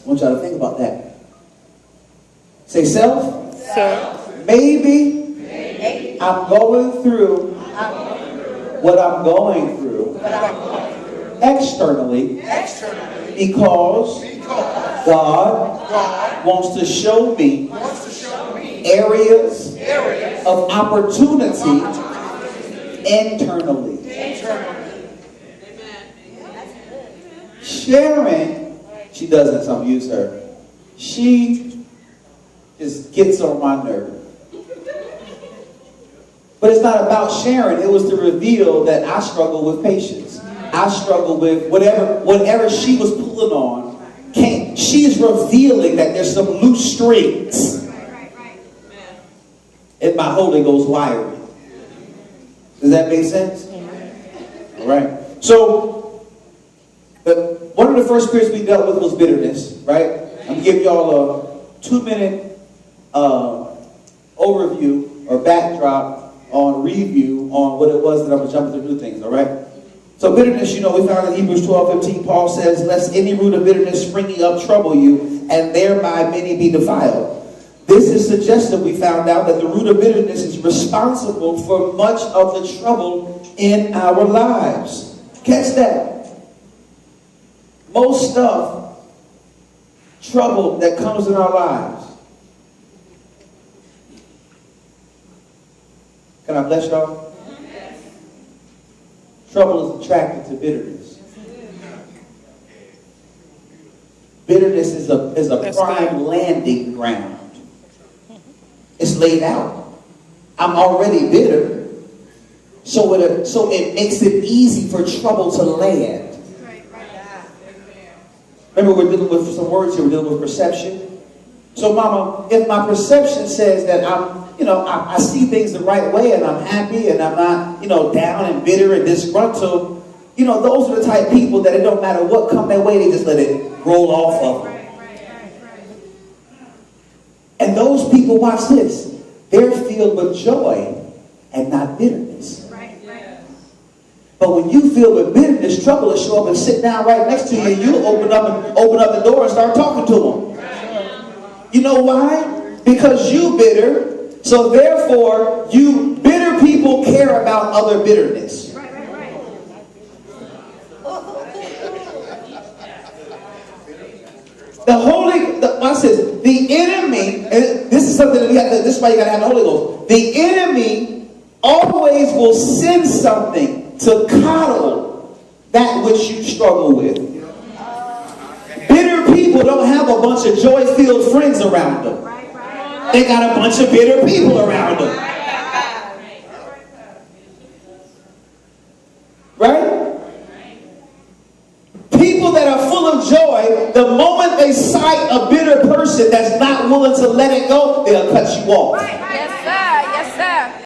I want y'all to think about that. Say self. Self. Maybe I'm going through what I'm going through externally because God wants to show me areas of opportunity internally. Sharon, she doesn't, some use her. She just gets on my nerve. But it's not about sharing. It was to reveal that I struggle with patience. I struggle with whatever she was pulling on. She's revealing that there's some loose strings in my Holy Ghost wiring. Does that make sense? All right. So, one of the first spirits we dealt with was bitterness, right? I'm going to give y'all a 2-minute overview or backdrop on review on what it was that I'm going to jump into new things, all right? So bitterness, we found in Hebrews 12:15, Paul says, lest any root of bitterness springing up trouble you, and thereby many be defiled. This is suggestive, we found out, that the root of bitterness is responsible for much of the trouble in our lives. Catch that. Most stuff, trouble that comes in our lives. Can I bless y'all? Trouble is attracted to bitterness. Bitterness is a prime landing ground. It's laid out. I'm already bitter, so it makes it easy for trouble to land. Remember, we're dealing with some words here. We're dealing with perception. So, Mama, if my perception says that I see things the right way and I'm happy and I'm not, down and bitter and disgruntled, those are the type of people that it don't matter what come their way, they just let it roll off of them. And those people, watch this, they're filled with joy and not bitterness. But when you feel with bitterness, trouble will show up and sit down right next to you, and you open up the door and start talking to them. You know why? Because you bitter, so therefore you bitter people care about other bitterness. Watch this. The enemy, and this is something that this is why you got to have the Holy Ghost. The enemy always will send something to coddle that which you struggle with. Bitter people don't have a bunch of joy-filled friends around them. They got a bunch of bitter people around them. Right? People that are full of joy, the moment they sight a bitter person that's not willing to let it go, they'll cut you off.